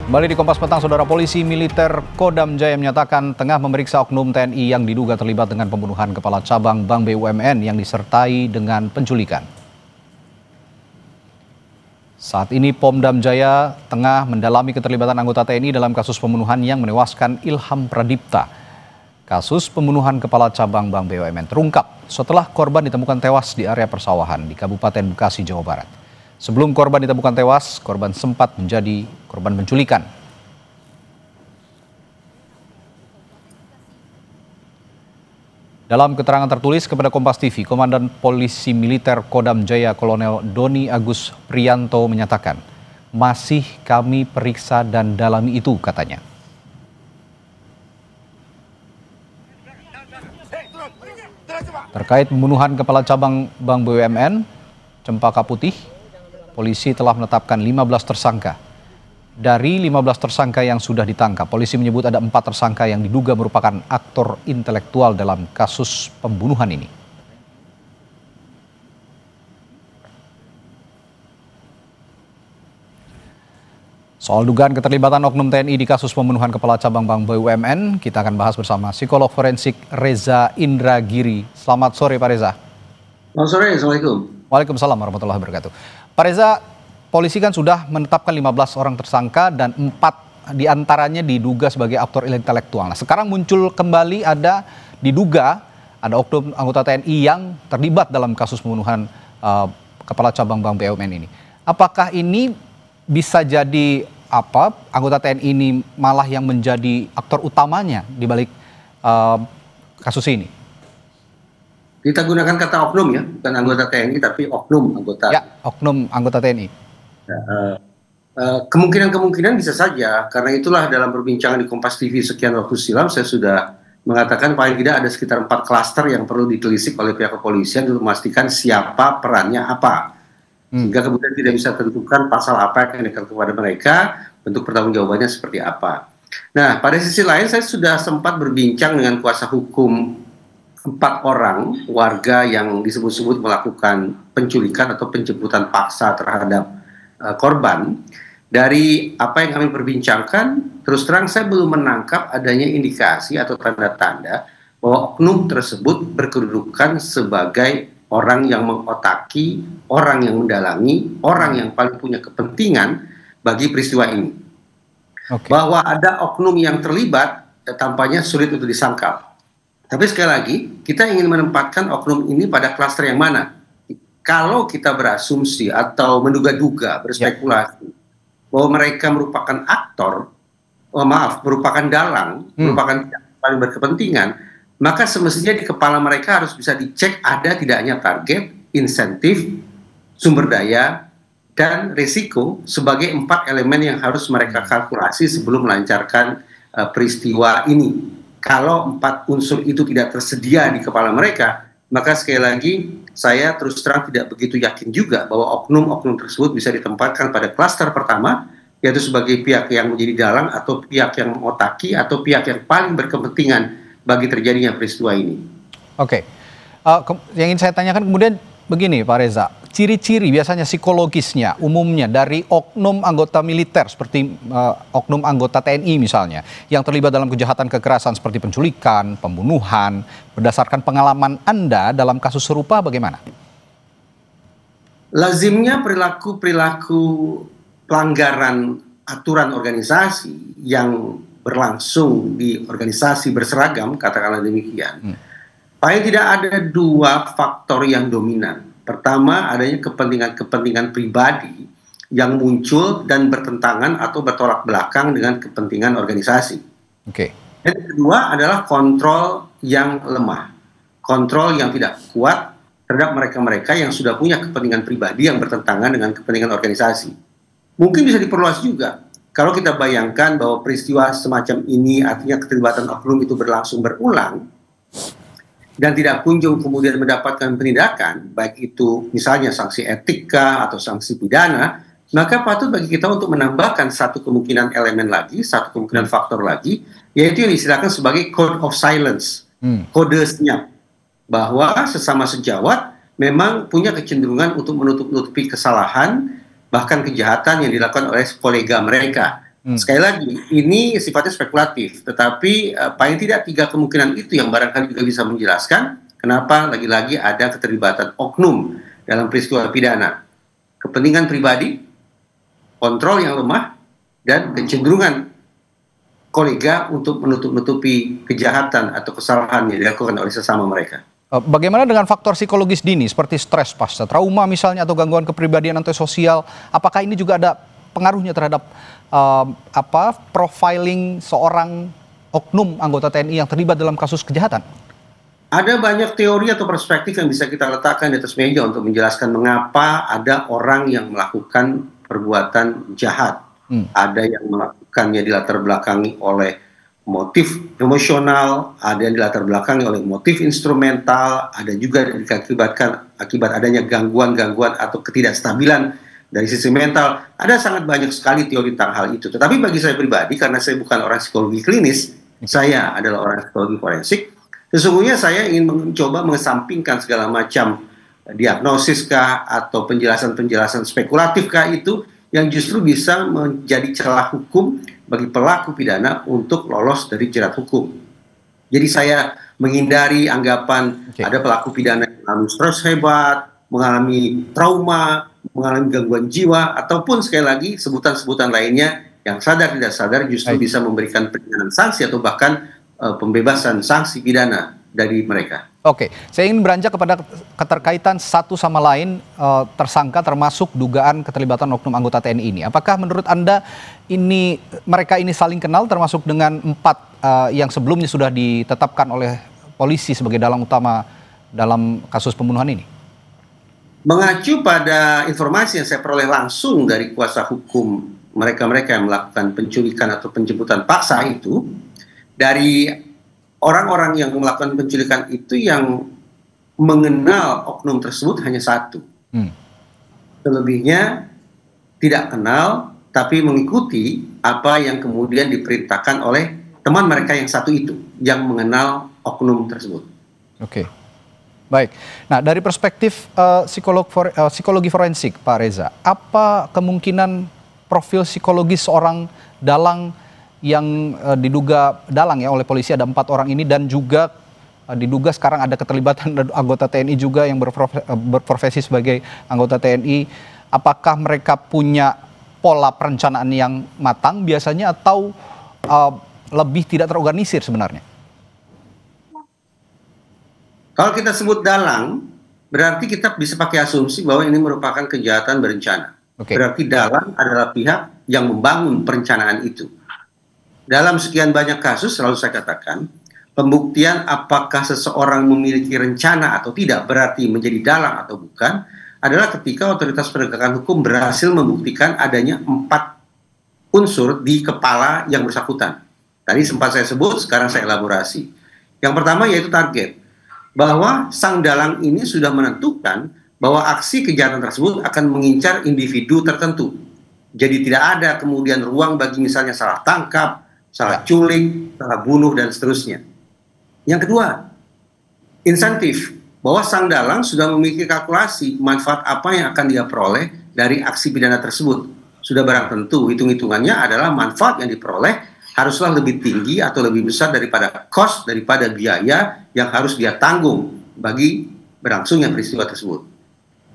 Kembali di Kompas Petang, Saudara. Polisi militer Kodam Jaya menyatakan tengah memeriksa oknum TNI yang diduga terlibat dengan pembunuhan Kepala Cabang Bank BUMN yang disertai dengan penculikan. Saat ini Pomdam Jaya tengah mendalami keterlibatan anggota TNI dalam kasus pembunuhan yang menewaskan Ilham Pradipta. Kasus pembunuhan Kepala Cabang Bank BUMN terungkap setelah korban ditemukan tewas di area persawahan di Kabupaten Bekasi, Jawa Barat. Sebelum korban ditemukan tewas, korban sempat menjadi korban penculikan. Dalam keterangan tertulis kepada Kompas TV, Komandan Polisi Militer Kodam Jaya Kolonel Doni Agus Priyanto menyatakan, masih kami periksa dan dalami itu, katanya. Terkait pembunuhan Kepala Cabang Bank BUMN, Cempaka Putih, polisi telah menetapkan 15 tersangka. Dari 15 tersangka yang sudah ditangkap, polisi menyebut ada 4 tersangka yang diduga merupakan aktor intelektual dalam kasus pembunuhan ini. Soal dugaan keterlibatan oknum TNI di kasus pembunuhan Kepala Cabang Bank BUMN, kita akan bahas bersama psikolog forensik Reza Indragiri. Selamat sore, Pak Reza. Selamat sore, Assalamualaikum. Waalaikumsalam warahmatullahi wabarakatuh. Pak Reza, polisi kan sudah menetapkan 15 orang tersangka dan 4 diantaranya diduga sebagai aktor intelektual. Nah, sekarang muncul kembali diduga ada oknum anggota TNI yang terlibat dalam kasus pembunuhan Kepala Cabang Bank BUMN ini. Apakah ini bisa jadi anggota TNI ini malah yang menjadi aktor utamanya di balik kasus ini? Kita gunakan kata oknum ya, bukan anggota TNI tapi oknum anggota. Ya, oknum anggota TNI. Kemungkinan bisa saja, karena itulah dalam perbincangan di Kompas TV sekian waktu silam saya sudah mengatakan paling tidak ada sekitar 4 klaster yang perlu ditelisik oleh pihak kepolisian untuk memastikan siapa perannya apa. Sehingga kemudian tidak bisa tentukan pasal apa yang dikenakan kepada mereka, bentuk pertanggungjawabannya seperti apa. Nah, pada sisi lain saya sudah sempat berbincang dengan kuasa hukum 4 orang warga yang disebut-sebut melakukan penculikan atau penjemputan paksa terhadap korban. Dari apa yang kami perbincangkan, terus terang saya belum menangkap adanya indikasi atau tanda-tanda bahwa oknum tersebut berkedudukan sebagai orang yang mengotaki, orang yang mendalami, orang yang paling punya kepentingan bagi peristiwa ini. Bahwa ada oknum yang terlibat, tampaknya sulit untuk disangkal. Tapi sekali lagi, kita ingin menempatkan oknum ini pada klaster yang mana? Kalau kita berasumsi atau menduga-duga, berspekulasi, bahwa mereka merupakan aktor, merupakan dalang, merupakan paling berkepentingan, maka semestinya di kepala mereka harus bisa dicek ada tidaknya target, insentif, sumber daya, dan risiko sebagai 4 elemen yang harus mereka kalkulasi sebelum melancarkan peristiwa ini. Kalau 4 unsur itu tidak tersedia di kepala mereka, maka sekali lagi saya terus terang tidak begitu yakin juga bahwa oknum-oknum tersebut bisa ditempatkan pada klaster pertama, yaitu sebagai pihak yang menjadi dalang atau pihak yang mengotaki atau pihak yang paling berkepentingan bagi terjadinya peristiwa ini. Yang ingin saya tanyakan kemudian begini, Pak Reza, ciri-ciri biasanya psikologisnya umumnya dari oknum anggota militer seperti oknum anggota TNI misalnya yang terlibat dalam kejahatan kekerasan seperti penculikan, pembunuhan, berdasarkan pengalaman Anda dalam kasus serupa bagaimana? Lazimnya perilaku pelanggaran aturan organisasi yang berlangsung di organisasi berseragam, katakanlah demikian. Paling tidak ada 2 faktor yang dominan. Pertama, adanya kepentingan-kepentingan pribadi yang muncul dan bertentangan atau bertolak belakang dengan kepentingan organisasi. Dan kedua adalah kontrol yang lemah. Kontrol yang tidak kuat terhadap mereka-mereka yang sudah punya kepentingan pribadi yang bertentangan dengan kepentingan organisasi. Mungkin bisa diperluas juga. Kalau kita bayangkan bahwa peristiwa semacam ini artinya keterlibatan oknum itu berlangsung berulang dan tidak kunjung kemudian mendapatkan penindakan, baik itu misalnya sanksi etika atau sanksi pidana, maka patut bagi kita untuk menambahkan satu kemungkinan elemen lagi, satu kemungkinan faktor lagi, yaitu yang disediakan sebagai code of silence, kode senyap, bahwa sesama sejawat memang punya kecenderungan untuk menutup-nutupi kesalahan, bahkan kejahatan yang dilakukan oleh kolega mereka. Sekali lagi, ini sifatnya spekulatif, tetapi paling tidak 3 kemungkinan itu yang barangkali juga bisa menjelaskan kenapa lagi-lagi ada keterlibatan oknum dalam peristiwa pidana. Kepentingan pribadi, kontrol yang lemah, dan kecenderungan kolega untuk menutup-nutupi kejahatan atau kesalahan yang dilakukan oleh sesama mereka. Bagaimana dengan faktor psikologis dini seperti stres pasca trauma misalnya atau gangguan kepribadian atau sosial? Apakah ini juga ada pengaruhnya terhadap profiling seorang oknum anggota TNI yang terlibat dalam kasus kejahatan? Ada banyak teori atau perspektif yang bisa kita letakkan di atas meja untuk menjelaskan mengapa ada orang yang melakukan perbuatan jahat. Ada yang melakukannya dilatar belakangi oleh motif emosional, ada yang dilatar belakangi oleh motif instrumental, ada juga yang diakibatkan akibat adanya gangguan-gangguan atau ketidakstabilan dari sisi mental. Ada sangat banyak sekali teori tentang hal itu. Tetapi bagi saya pribadi, karena saya bukan orang psikologi klinis, saya adalah orang psikologi forensik, sesungguhnya saya ingin mencoba mengesampingkan segala macam diagnosis kah atau penjelasan-penjelasan spekulatif kah itu yang justru bisa menjadi celah hukum bagi pelaku pidana untuk lolos dari jerat hukum. Jadi saya menghindari anggapan ada pelaku pidana yang mengalami stres hebat, mengalami trauma, mengalami gangguan jiwa, ataupun sekali lagi sebutan-sebutan lainnya yang sadar tidak sadar justru bisa memberikan peringanan sanksi atau bahkan pembebasan sanksi pidana dari mereka. Oke, saya ingin beranjak kepada keterkaitan satu sama lain tersangka termasuk dugaan keterlibatan oknum anggota TNI ini. Apakah menurut Anda mereka ini saling kenal termasuk dengan 4 yang sebelumnya sudah ditetapkan oleh polisi sebagai dalang utama dalam kasus pembunuhan ini? Mengacu pada informasi yang saya peroleh langsung dari kuasa hukum mereka-mereka yang melakukan penculikan atau penjemputan paksa itu, dari orang-orang yang melakukan penculikan itu yang mengenal oknum tersebut hanya 1. Selebihnya tidak kenal, tapi mengikuti apa yang kemudian diperintahkan oleh teman mereka yang 1 itu, yang mengenal oknum tersebut. Oke, baik. Nah, dari perspektif psikologi forensik, Pak Reza, apa kemungkinan profil psikologis seorang dalang yang diduga dalang ya oleh polisi, ada 4 orang ini, dan juga diduga sekarang ada keterlibatan anggota TNI juga yang berprofesi sebagai anggota TNI. Apakah mereka punya pola perencanaan yang matang biasanya atau lebih tidak terorganisir sebenarnya? Kalau kita sebut dalang, berarti kita bisa pakai asumsi bahwa ini merupakan kejahatan berencana. Berarti dalang adalah pihak yang membangun perencanaan itu. Dalam sekian banyak kasus, selalu saya katakan, pembuktian apakah seseorang memiliki rencana atau tidak berarti menjadi dalang atau bukan, adalah ketika otoritas penegakan hukum berhasil membuktikan adanya 4 unsur di kepala yang bersangkutan. Tadi sempat saya sebut, sekarang saya elaborasi. Yang pertama yaitu target. Bahwa sang dalang ini sudah menentukan bahwa aksi kejahatan tersebut akan mengincar individu tertentu. Jadi tidak ada kemudian ruang bagi misalnya salah tangkap, salah culik, salah bunuh, dan seterusnya. Yang kedua, insentif. Bahwa sang dalang sudah memiliki kalkulasi manfaat apa yang akan dia peroleh dari aksi pidana tersebut. Sudah barang tentu, hitung-hitungannya adalah manfaat yang diperoleh haruslah lebih tinggi atau lebih besar daripada cost, daripada biaya yang harus dia tanggung bagi berlangsungnya peristiwa tersebut.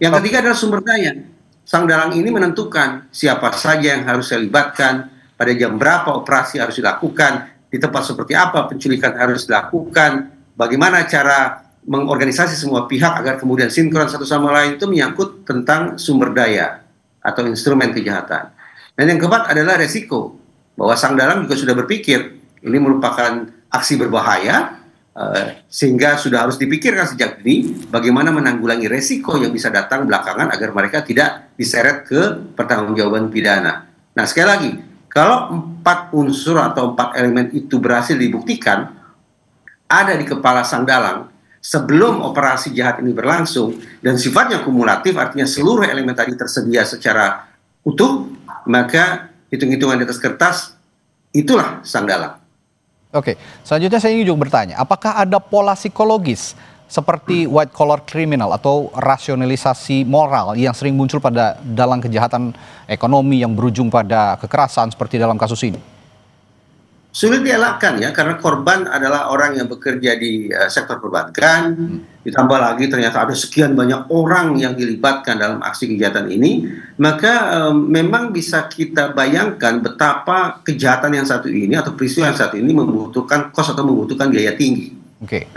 Yang ketiga adalah sumber daya. Sang dalang ini menentukan siapa saja yang harus saya libatkan, pada jam berapa operasi harus dilakukan, di tempat seperti apa penculikan harus dilakukan, bagaimana cara mengorganisasi semua pihak agar kemudian sinkron satu sama lain. Itu menyangkut tentang sumber daya atau instrumen kejahatan. Dan yang keempat adalah resiko, bahwa sang dalang juga sudah berpikir ini merupakan aksi berbahaya, sehingga sudah harus dipikirkan sejak dini bagaimana menanggulangi resiko yang bisa datang belakangan agar mereka tidak diseret ke pertanggungjawaban pidana. Nah, sekali lagi, kalau 4 unsur atau 4 elemen itu berhasil dibuktikan ada di kepala sang dalang sebelum operasi jahat ini berlangsung dan sifatnya kumulatif, artinya seluruh elemen tadi tersedia secara utuh, maka hitung-hitungan di atas kertas itulah sang dalang. Oke, selanjutnya saya ingin juga bertanya, apakah ada pola psikologis seperti white collar criminal atau rasionalisasi moral yang sering muncul pada dalam kejahatan ekonomi yang berujung pada kekerasan seperti dalam kasus ini? Sulit dielakkan ya, karena korban adalah orang yang bekerja di sektor perbankan, ditambah lagi ternyata ada sekian banyak orang yang dilibatkan dalam aksi kejahatan ini, maka memang bisa kita bayangkan betapa kejahatan yang satu ini atau peristiwa yang satu ini membutuhkan kos atau membutuhkan biaya tinggi.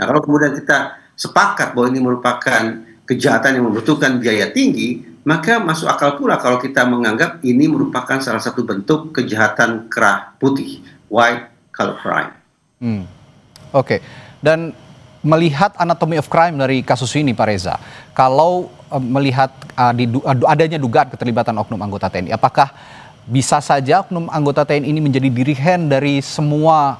Nah, kalau kemudian kita sepakat bahwa ini merupakan kejahatan yang membutuhkan biaya tinggi, maka masuk akal pula kalau kita menganggap ini merupakan salah satu bentuk kejahatan kerah putih, white collar crime. Dan melihat anatomy of crime dari kasus ini, Pak Reza, kalau melihat adanya dugaan keterlibatan oknum anggota TNI, apakah bisa saja oknum anggota TNI ini menjadi dirigen dari semua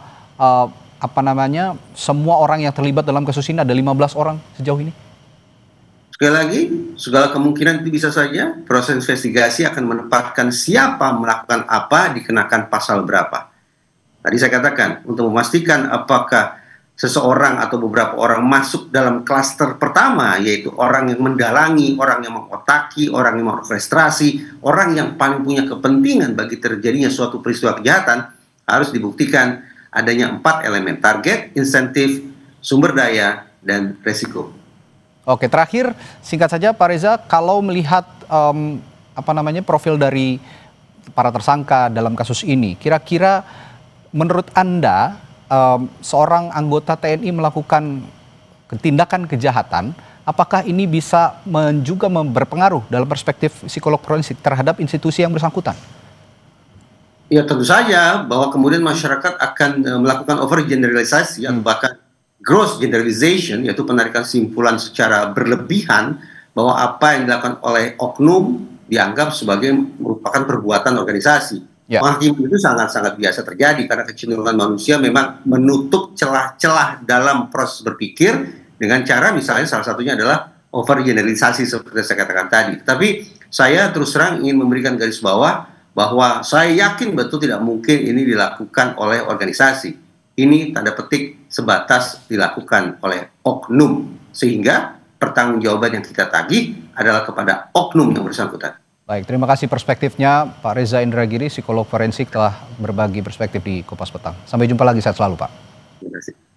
semua orang yang terlibat dalam kasus ini? Ada 15 orang sejauh ini. Sekali lagi, segala kemungkinan itu bisa saja. Proses investigasi akan menempatkan siapa melakukan apa, dikenakan pasal berapa. Tadi saya katakan, untuk memastikan apakah seseorang atau beberapa orang masuk dalam klaster pertama, yaitu orang yang mendalangi, orang yang mengotaki, orang yang mengorkestrasi, orang yang paling punya kepentingan bagi terjadinya suatu peristiwa kejahatan, harus dibuktikan adanya 4 elemen: target, insentif, sumber daya, dan resiko. Oke, terakhir singkat saja Pak Reza, kalau melihat profil dari para tersangka dalam kasus ini, kira-kira menurut Anda seorang anggota TNI melakukan tindakan kejahatan, apakah ini bisa juga berpengaruh dalam perspektif psikolog forensik terhadap institusi yang bersangkutan? Ya, tentu saja bahwa kemudian masyarakat akan melakukan overgeneralisasi atau bahkan gross generalization, yaitu penarikan simpulan secara berlebihan bahwa apa yang dilakukan oleh oknum dianggap sebagai merupakan perbuatan organisasi. Menghakimi itu sangat-sangat biasa terjadi karena kecenderungan manusia memang menutup celah-celah dalam proses berpikir dengan cara misalnya salah satunya adalah overgeneralisasi seperti saya katakan tadi. Tapi saya terus terang ingin memberikan garis bawah bahwa saya yakin betul tidak mungkin ini dilakukan oleh organisasi. Ini tanda petik sebatas dilakukan oleh oknum, sehingga pertanggungjawaban yang kita tagih adalah kepada oknum yang bersangkutan. Baik, terima kasih perspektifnya Pak Reza Indragiri, psikolog forensik, telah berbagi perspektif di Kompas Petang. Sampai jumpa lagi, sehat selalu Pak. Terima kasih.